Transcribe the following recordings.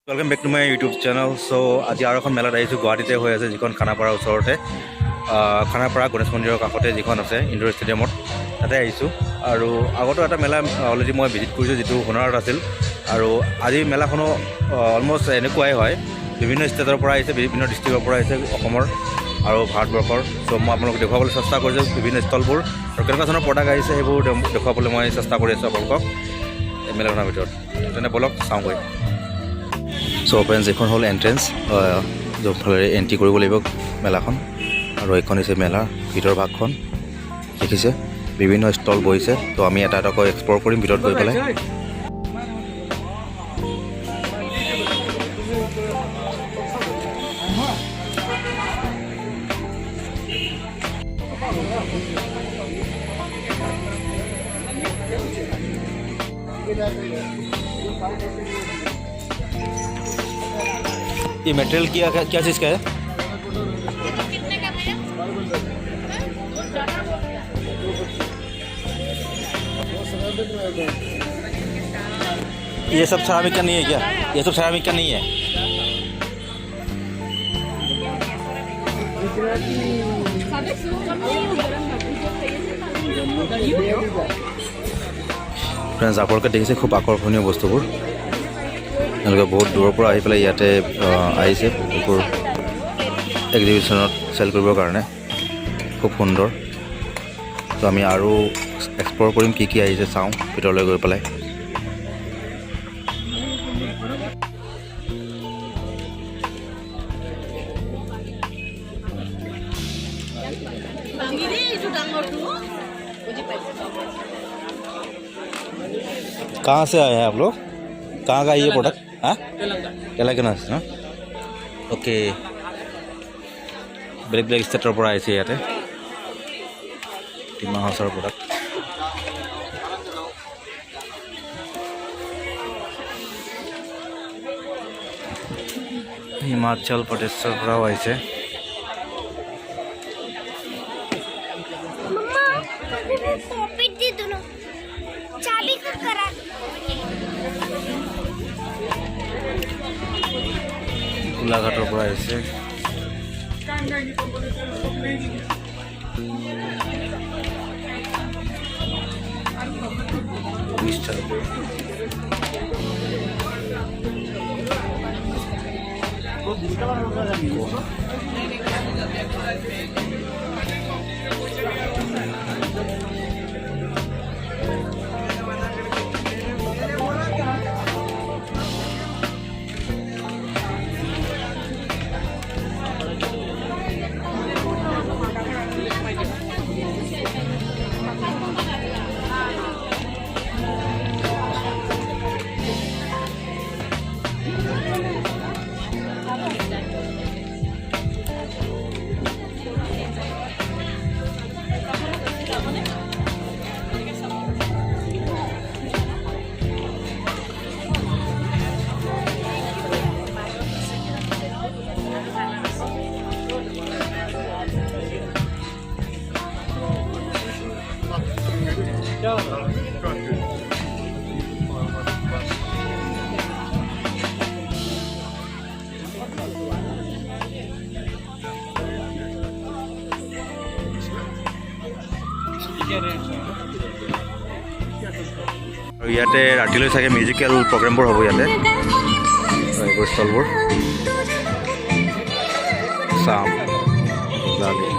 Welcome back to my YouTube channel. So आज और এখন মেলাত আহিছোঁ গুৱাহাটীতে হৈ আছে, যিখন খানাপাৰাৰ ওচৰতে খানাপাৰা গণেশ মন্দিৰৰ কাষতে যিখন আছে ইনডোৰ ষ্টেডিয়ামত, তাতে আহিছোঁ। আৰু আগতো এটা মেলা অলৰেডি মই ভিজিট কৰিছোঁ, যিটো সোণাৰত আছিল। আৰু আজি মেলাখনো অলমষ্ট এনেকুৱাই হয়, বিভিন্ন ষ্টেটৰ পৰা আহিছে, বিভিন্ন ডিষ্ট্ৰিক্টৰ পৰা আহিছে অসমৰ আৰু ভাৰতবৰ্ষৰ। চ' মই আপোনালোকক দেখুৱাবলৈ চেষ্টা কৰিছোঁ বিভিন্ন ষ্টলবোৰ আৰু কেনেকুৱা ধৰণৰ প্ৰডাক্ট আহিছে সেইবোৰ দেখুৱাবলৈ মই চেষ্টা কৰি আছোঁ আপোনালোকক এই মেলাখনৰ ভিতৰত। তেনে বলক চাওঁগৈ। চ' ফ্ৰেণ্ডছ, এইখন হ'ল এণ্ট্ৰেঞ্চ, য'তফালে এণ্ট্ৰি কৰিব লাগিব মেলাখন। আৰু এইখন হৈছে মেলাৰ ভিতৰ ভাগখন, দেখিছে বিভিন্ন ষ্টল বহিছে। ত' আমি এটা এটাকৈ এক্সপ্ল'ৰ কৰিম ভিতৰত গৈ পেলাই। ये मटेरियल क्या चीज़ का है? ये सब सेरामिक का नहीं है क्या? ये सब सेरामिक का नहीं है? फ्रेंड्स, आपलोके देखिसे खूब आकर्षणीय बस्तुबोर। তেওঁলোকে বহুত দূৰৰ পৰা আহি পেলাই ইয়াতে আহিছে এইবোৰ এক্সিবিশ্যনত চেল কৰিবৰ কাৰণে। খুব সুন্দৰ। তো আমি আৰু এক্সপ্ল'ৰ কৰিম কি কি আহিছে, চাওঁ ভিতৰলৈ গৈ পেলাই। कहाँ से आए हैं आप लोग? कहाँ का ये प्रोडक्ट? हाँ, तेलंगाना से ना। ओके, बेलेग बेलेग स्टेटर पर आए इते डिमा हाउसर प्रोडक्ट। हिमाचल प्रदेशर पर आइसे। গোলাঘাটৰ পৰা আহিছে। আৰু ইয়াতে ৰাতিলৈ চাগে মিউজিকেল প্ৰগ্ৰেমবোৰ হ'ব ইয়াতে। এইবোৰ ষ্টলবোৰ চাম লাগে।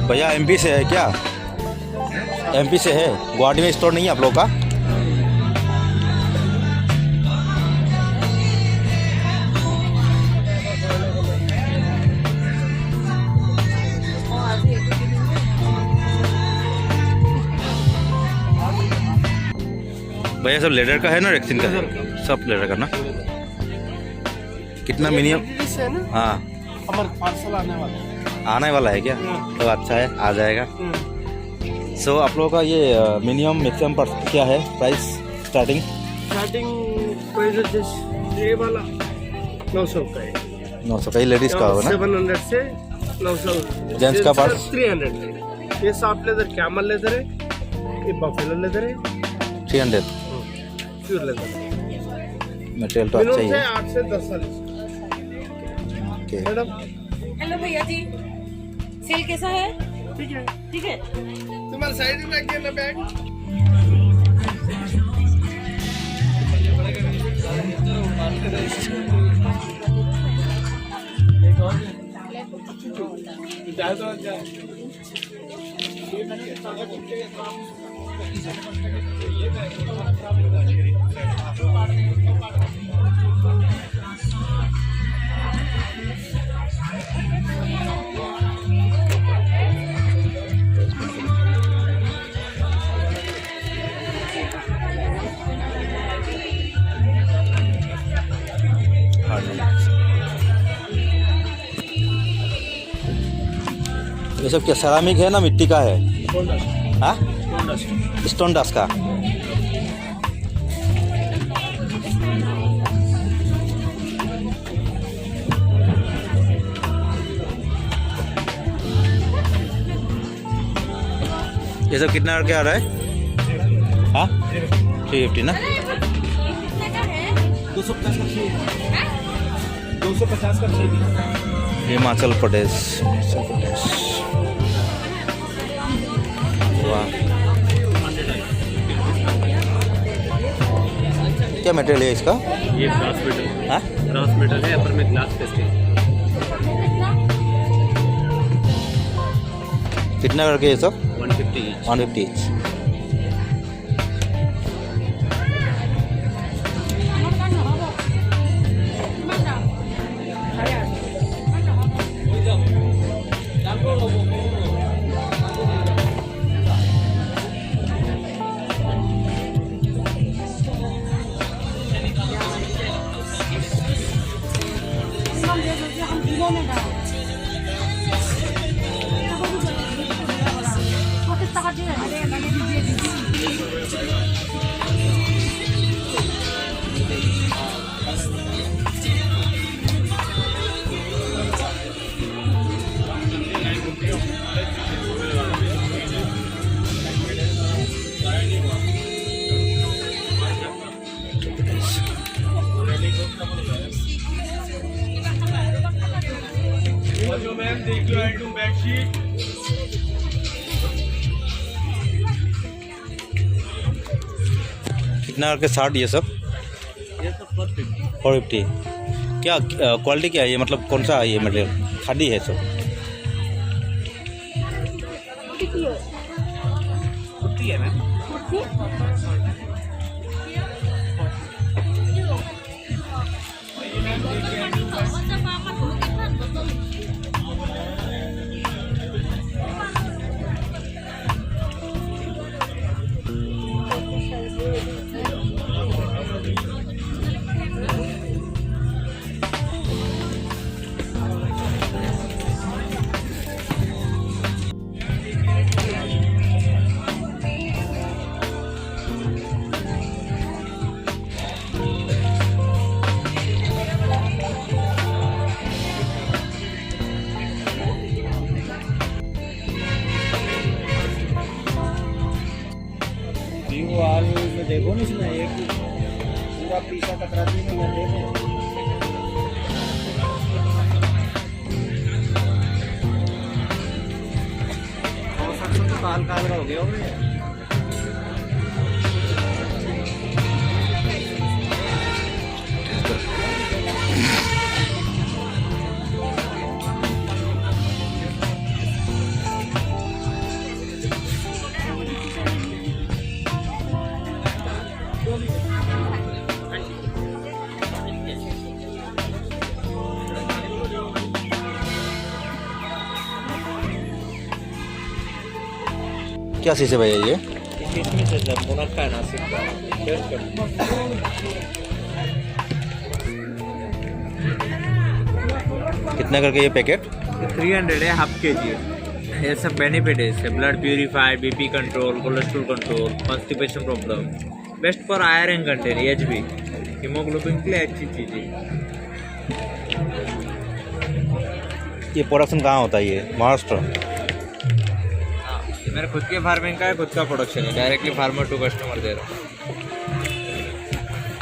भैया एमपी से है क्या? एमपी से है? गुवाहाटी में स्टोर नहीं है आप लोग का? भैया सब लेदर का है ना रेक्सिन का है? सब लेदर का ना? कितना मिनिमम? हाँ हमारा पार्सल आने वाला है क्या? तो अच्छा है, आ जाएगा। सो आप लोगों का ये मिनिमम मैक्सिमम पर क्या है प्राइस? स्टार्टिंग प्राइस ये वाला 900 का है। 900 का ही लेडीज का होगा ना? 700 से 900। जेंट्स का पार्ट 300 है। ये सॉफ्ट लेदर कैमल लेदर है, ये बफेलो लेदर है। 300 प्योर लेदर मटेरियल तो अच्छा ही है। 8 से 10 साल। ओके मैडम हेलो भैया जी, सेल कैसा है? ठीक है, ठीक है। तुम्हारे साइड में रखिए ना बैग। ये सब क्या सेरामिक है ना मिट्टी का है? हाँ, स्टोन डस्ट का। ये सब कितना क्या आ रहा है? हाँ 350 ना? 250 का हिमाचल प्रदेश। वाह, क्या मटेरियल है इसका? ये ग्लास मेटल। हाँ, ग्लास मेटल है, ऊपर में ग्लास पेस्टिंग। कितना करके ये सब? 150 ईच। 150 ईच। कितना करके 60 ये सब? ये सब 450। क्या क्वालिटी क्या है ये, मतलब कौन सा है ये मटेरियल? खादी है सब? है मैम। हाल में देखो ना, इसमें एक पूरा पीछा टकराती में मैं देखो। तो काल काल का हो गया होगा। क्या चीज़ है भैया ये? किशमिश है सर, मुनक्का है नासिक का। टेस्ट करो। कितना करके ये पैकेट? 300 है, हाफ के जी है। ये सब बेनिफिट है इससे, blood purify, BP control, cholesterol control, constipation problem, best for iron content, HB, haemoglobin के लिए अच्छी चीज़ है। ये प्रोडक्शन कहाँ होता है ये? महाराष्ट्र? हाँ, ये मेरे खुद के फार्मिंग का है, खुद का प्रोडक्शन है, डायरेक्टली फार्मर टू कस्टमर दे रहा हूँ।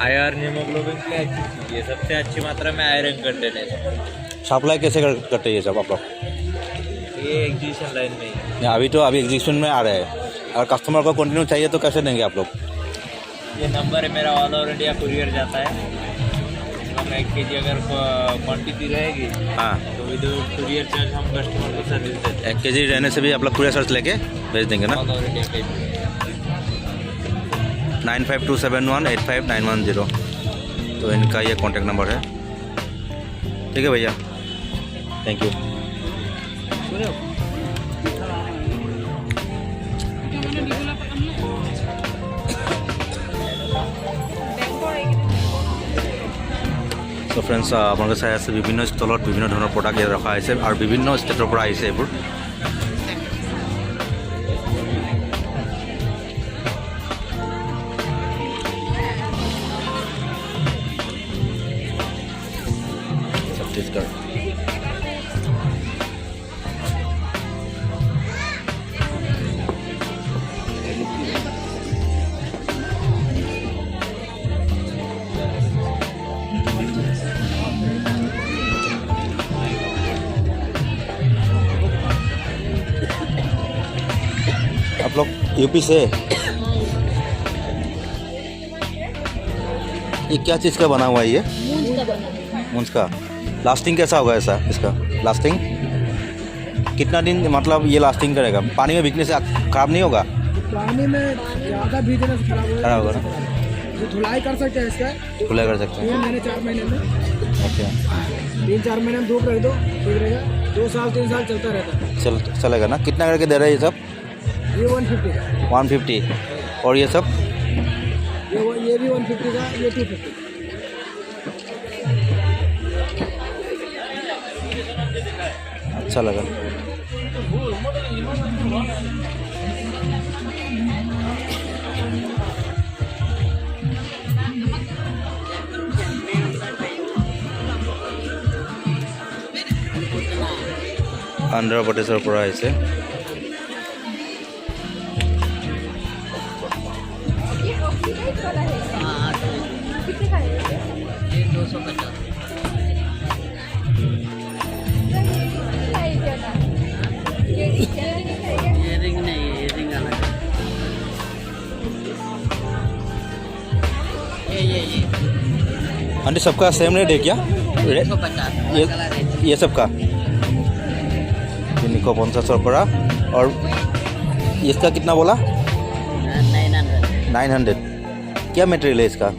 आयरन हीमोग्लोबिन के लिए अच्छी चीज़ है, सबसे अच्छी मात्रा में आयरन कंटेंट है। सप्लाई कैसे करते हैं ये सब आप लोग? ये एग्जीबिशन लाइन में ही है। अभी एग्जीबिशन में आ रहे हैं, अगर कस्टमर को कंटिन्यू चाहिए तो कैसे देंगे आप लोग? ये नंबर है मेरा, ऑल ओवर इंडिया कुरियर जाता है। हम 1 kg अगर क्वांटिटी रहेगी, हाँ, तो विदाउट कुरियर चार्ज हम कस्टमर को सर्विस देते हैं। 1 kg रहने से भी आप लोग कुरियर चार्ज लेके भेज देंगे ना? ऑल ओवर इंडिया पे 9527185910, तो इनका ये कॉन्टैक्ट नंबर है। ठीक है भैया, थैंक यू। তো ফ্ৰেণ্ডছ, আপোনালোকে চাই আছে বিভিন্ন ষ্টলত বিভিন্ন ধৰণৰ প্ৰডাক্ট ইয়াত ৰখা হৈছে আৰু বিভিন্ন ষ্টেটৰ পৰা আহিছে এইবোৰ। ছত্তীশগড়। आप लोग यूपी से? ये क्या चीज़ का बना हुआ है ये? मूंज का। लास्टिंग कैसा होगा ऐसा इसका? लास्टिंग कितना दिन मतलब ये लास्टिंग करेगा? पानी में भीगने से खराब नहीं होगा? पानी में ज़्यादा भीगने से खराब होगा ना? जो धुलाई कर सकते हैं इसका, खुला कर सकते हैं। 3 महीने 4 महीने में, अच्छा, 3-4 महीने में धूप रख दो, ठीक रहेगा। 2 साल 3 साल चलता रहता है। चलेगा ना? कितना करके दे रहे हैं ये सब? ये 150 का, 150। और ये सब? ये भी 150 का, ये 250 का। अच्छा लगा। आंध्र प्रदेशৰ পৰা আহিছে। आंटी सबका सेम रेट है क्या? ये सबका 350 পৰা। और इसका कितना बोला? 900। क्या मटेरियल है इसका?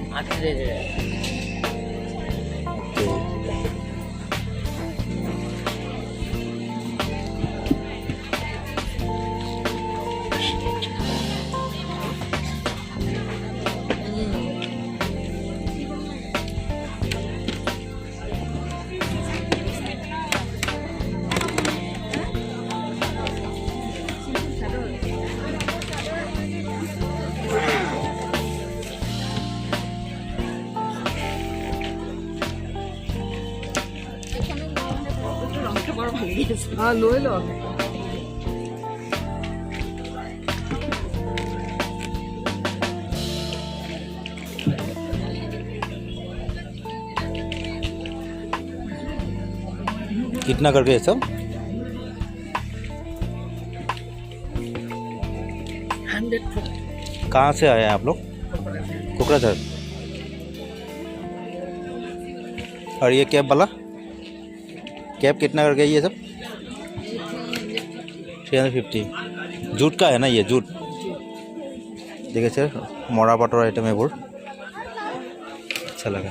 हाँ लो लो। कितना करके ये सब? 100। कहाँ से आए हैं आप लोग? कोकराझार। और ये कैब वाला कैब कितना करके ये सब? 350। जूट का है ना ये? जूट देखिए सर, मरा पाटर आइटम है वो। अच्छा लगा।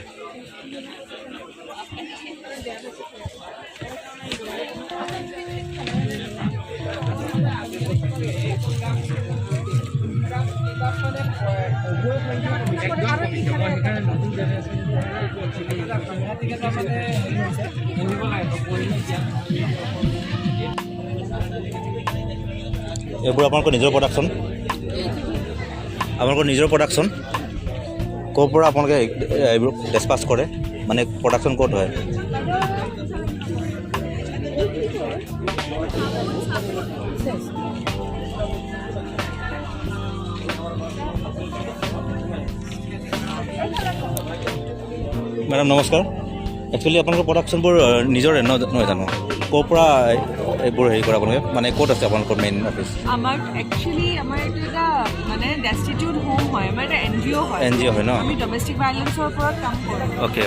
এইবোৰ আপোনালোকৰ নিজৰ প্ৰডাকশ্যন ক'ৰ পৰা আপোনালোকে এইবোৰ ডিছপাছ কৰে মানে প্ৰডাকশ্যন ক'ত হয় মেডাম নমস্কাৰ একচুৱেলি আপোনালোকৰ প্ৰডাকশ্যনবোৰ নিজৰে নহয় জানো ক'ৰ পৰা এইবোৰ হেৰি কৰে আপোনালোকে মানে ক'ত আছে আপোনালোকৰ মেইন অফিচ আমার একচুয়ালি আমার এটা মানে ডেষ্টিটিউট হোম হয় আমার এটা এনজিও হয় NGO হয় ন? আমি ডমেষ্টিক ভায়োলেন্সৰ ওপৰত কাম কৰোঁ অ'কে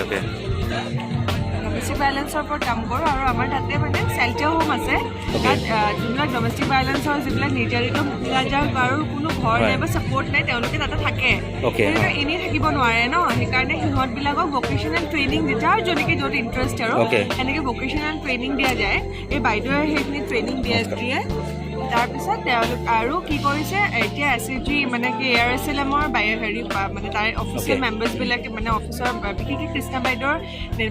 ডমেষ্টিক ভায়োলেন্সৰ ওপৰত কাম কৰোঁ আৰু আমাৰ তাতে মানে চেল্টাৰ হোম আছে তাত যোনবিলাক ডমেষ্টিক ভায়োলেন্সৰ যিবিলাক নিৰ্যাতিত মহিলা যাৰ বাৰু কোনো ঘৰ নাই বা ছাপৰ্ট নাই তেওঁলোকে তাতে থাকে Okay, তেওঁলোকে এনেই থাকিব নোৱাৰে ন সেইকাৰণে সিহঁতবিলাকক ভকেশ্যনেল ট্ৰেইনিং যাৰ য'ত ইণ্টাৰেষ্ট আৰু Okay. সেনেকৈ ভকেশ্যনেল ট্ৰেইনিং দিয়া যায় এই বাইদেৱে সেইখিনি ট্ৰেইনিং দিয়ে তাৰপিছত তেওঁলোক আৰু কি কৰিছে এতিয়া SHG মানে কি ARSLMৰ হেৰি মানে তাৰ অফিচিয়েল মেম্বাৰ্ছবিলাকে মানে অফিচৰ বিশেষকৈ কৃষ্ণা বাইদেউৰ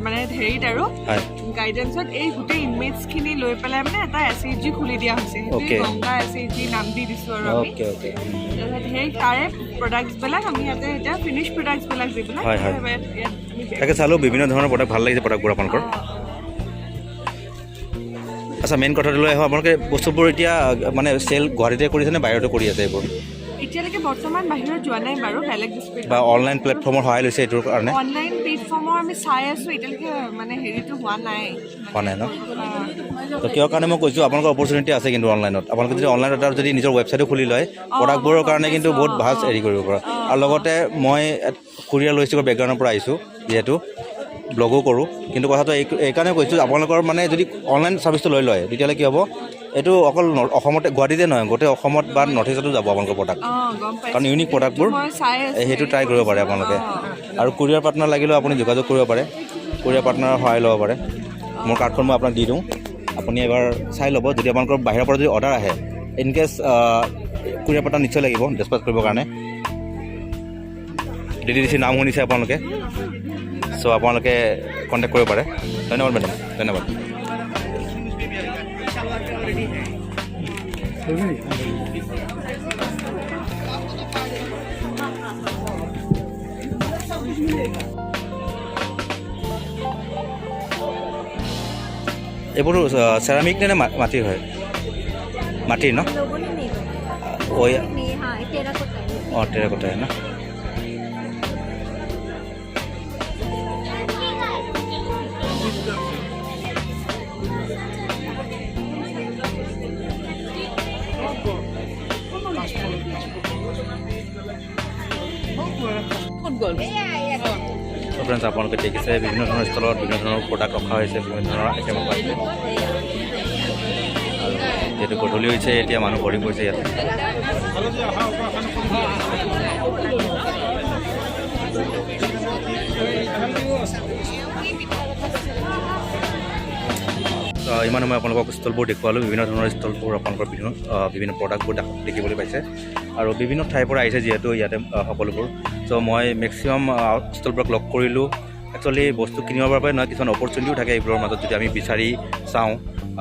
মানে হেৰিত আৰু হয় গাইডেন্সত এই গোটেই ইনমেটছখিনি লৈ পেলাই মানে এটা SHG খুলি দিয়া হৈছে Okay. গংগা SHG নাম দি দিছোঁ আৰু আমি অ'কে তাৰপিছত সেই তাৰে প্ৰডাক্টছবিলাক আমি ইয়াতে এতিয়া ফিনিছ প্ৰডাক্টছবিলাক যিবিলাক হয়, হয়। ইয়াত আমি তাকে চালোঁ বিভিন্ন ধৰণৰ প্ৰডাক্ট ভাল লাগিছে প্ৰডাক্টবোৰ আপোনালোকৰ আচ্ছা মেইন কথাটো লৈ আহোঁ আপোনালোকে বস্তুবোৰ এতিয়া মানে চেল গুৱাহাটীতে কৰিছে নে বাহিৰতো কৰি আছে এইবোৰ এতিয়ালৈকে বৰ্তমান বাহিৰত যোৱা নাই বাৰু বেলেগ ডিষ্ট্ৰিক্ট বা অনলাইন প্লেটফৰ্মৰ সহায় লৈছে এইটোৰ কাৰণে অনলাইন প্লেটফৰ্মৰ আমি চাই আছোঁ এতিয়ালৈকে মানে হেৰিটো হোৱা নাই হোৱা নাই ন তো কিয় কাৰণে মই কৈছোঁ আপোনালোকৰ অপৰচুনিটি আছে কিন্তু অনলাইনত আপোনালোকে যদি অনলাইনত এটা যদি নিজৰ ৱেবছাইটো খুলি লয় প্ৰডাক্টবোৰৰ কাৰণে কিন্তু বহুত ভাল হেৰি কৰিব পৰা আৰু লগতে মই কুৰিয়াৰ লজিষ্টিকৰ বেকগ্ৰাউণ্ডৰ পৰা আহিছোঁ যিহেতু ব্লগো কৰোঁ কিন্তু কথাটো এইকাৰণে কৈছোঁ আপোনালোকৰ মানে যদি অনলাইন ছাৰ্ভিচটো লৈ লয় তেতিয়াহ'লে কি হ'ব এইটো অকল অসমতে গুৱাহাটীতে নহয় গোটেই অসমত বা নৰ্থ ইষ্টতো যাব আপোনালোকৰ প্ৰডাক্ট গম পাইছোঁ কাৰণ ইউনিক প্ৰডাক্টবোৰ মই চাই আছোঁ সেইটো ট্ৰাই কৰিব পাৰে আপোনালোকে আৰু কুৰিয়াৰ পাৰ্টনাৰ লাগিলেও আপুনি যোগাযোগ কৰিব পাৰে কুৰিয়াৰ পাৰ্টনাৰৰ সহায় ল'ব পাৰে মোৰ কাৰ্ডখন মই আপোনাক দি দিওঁ আপুনি এবাৰ চাই ল'ব যদি আপোনালোকৰ বাহিৰৰ পৰা যদি অৰ্ডাৰ আহে ইনকেছ কুৰিয়াৰ পাৰ্টনাৰ নিশ্চয় লাগিব ডিছপাছ কৰিবৰ কাৰণে DDDC নাম শুনিছে আপোনালোকে চ' আপোনালোকে কণ্টেক্ট কৰিব পাৰে ধন্যবাদ মেডাম ধন্যবাদ এইবোৰ চেৰামিক নে মাটিৰ হয় মাটিৰ ন लोगों ने नहीं बनाया অঁ नहीं हाँ टेराकोटा है অঁ টেৰাকোটাৰ ন ফ্ৰেণ্ডছ আপোনালোকে দেখিছে বিভিন্ন ধৰণৰ ষ্টলত বিভিন্ন ধৰণৰ প্ৰডাক্ট ৰখা হৈছে বিভিন্ন ধৰণৰ আইটেম ৰখা হৈছে আৰু যিহেতু গধূলি হৈছে এতিয়া মানুহ ভৰি পৰিছে ইয়াতে ইমান সময় আপোনালোকক ষ্টলবোৰ দেখুৱালোঁ বিভিন্ন ধৰণৰ ষ্টলবোৰ আপোনালোকৰ বিভিন্ন প্ৰডাক্টবোৰ দেখিবলৈ পাইছে আৰু বিভিন্ন ঠাইৰ পৰা আহিছে যিহেতু ইয়াতে সকলোবোৰ চ' মই মেক্সিমাম ষ্টলবোৰক লগ কৰিলোঁ একচুৱেলি বস্তু কিনিবৰ বাবে নহয় কিছুমান অপৰচুনিটিও থাকে এইবোৰৰ মাজত যদি আমি বিচাৰি চাওঁ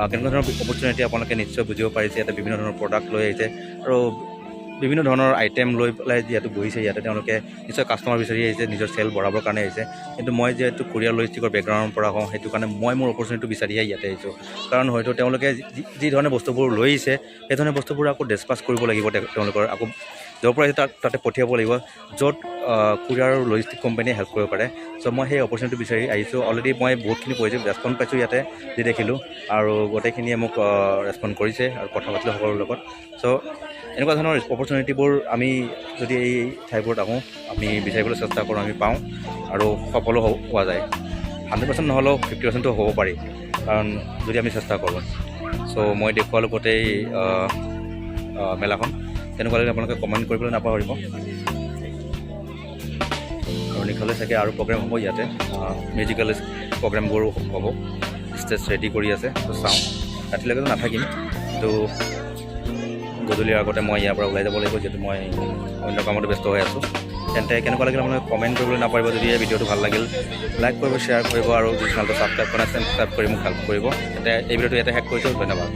কেনেকুৱা ধৰণৰ অপৰচুনিটি আপোনালোকে নিশ্চয় বুজিব পাৰিছে ইয়াতে বিভিন্ন ধৰণৰ প্ৰডাক্ট লৈ আহিছে আৰু বিভিন্ন ধৰণৰ আইটেম লৈ পেলাই যিহেতু বহিছে ইয়াতে তেওঁলোকে নিশ্চয় কাষ্টমাৰ বিচাৰি আহিছে নিজৰ চেল বঢ়াবৰ কাৰণে আহিছে কিন্তু মই যিহেতু কুৰিয়াৰ লজিষ্টিকৰ বেকগ্ৰাউণ্ডৰ পৰা হওঁ সেইটো কাৰণে মই মোৰ অপৰচুনিটিটো বিচাৰিহে ইয়াতে আহিছোঁ কাৰণ হয়তো তেওঁলোকে যি ধৰণে বস্তুবোৰ লৈ আহিছে সেই ধৰণে বস্তুবোৰ আকৌ ডিছপাছ কৰিব লাগিব তেওঁলোকৰ আকৌ য'ৰ পৰা তাতে পঠিয়াব লাগিব য'ত কুৰিয়াৰ লজিষ্টিক কোম্পানীয়ে হেল্প কৰিব পাৰে চ' মই সেই অপৰচুনিটি বিচাৰি আহিছোঁ অলৰেডি মই বহুতখিনি পজিটিভ ৰেছপন্স পাইছোঁ ইয়াতে যি দেখিলোঁ আৰু গোটেইখিনিয়ে মোক ৰেছপন্স কৰিছে আৰু কথা পাতিলোঁ সকলোৰ লগত চ' এনেকুৱা ধৰণৰ অপৰচুনিটিবোৰ আমি যদি এই ঠাইবোৰত আহোঁ আমি বিচাৰিবলৈ চেষ্টা কৰোঁ আমি পাওঁ আৰু সফলো হোৱা যায় 100% নহ'লেও 50%টো হ'ব পাৰি কাৰণ যদি আমি চেষ্টা কৰোঁ চ' মই দেখুৱালোঁ গোটেই মেলাখন তেনেকুৱা লাগিলে আপোনালোকে কমেণ্ট কৰিবলৈ নাপাহৰিব আৰু নিশালৈ চাগে আৰু প্ৰগ্ৰেম হ'ব ইয়াতে মিউজিকেল প্ৰগ্ৰেমবোৰো হ'ব ষ্টেজ ৰেডি কৰি আছে ত' চাওঁ ৰাতিলৈকেতো নাথাকিম কিন্তু গধূলিৰ আগতে মই ইয়াৰ পৰা ওলাই যাব লাগিব যিহেতু মই অন্য কামতো ব্যস্ত হৈ আছোঁ তেন্তে কেনেকুৱা লাগিল আপোনালোকে কমেণ্ট কৰিবলৈ নাপাৰিব। যদি এই ভিডিঅ'টো ভাল লাগিল লাইক কৰিব, শ্বেয়াৰ কৰিব আৰু যদি চেনেলটো ছাবস্ক্ৰাইব কৰা নাই ছাবস্ক্ৰাইব কৰি মোক হেল্প কৰিব। তেন্তে এই ভিডিঅ'টো ইয়াতে শেষ কৰিছোঁ। ধন্যবাদ।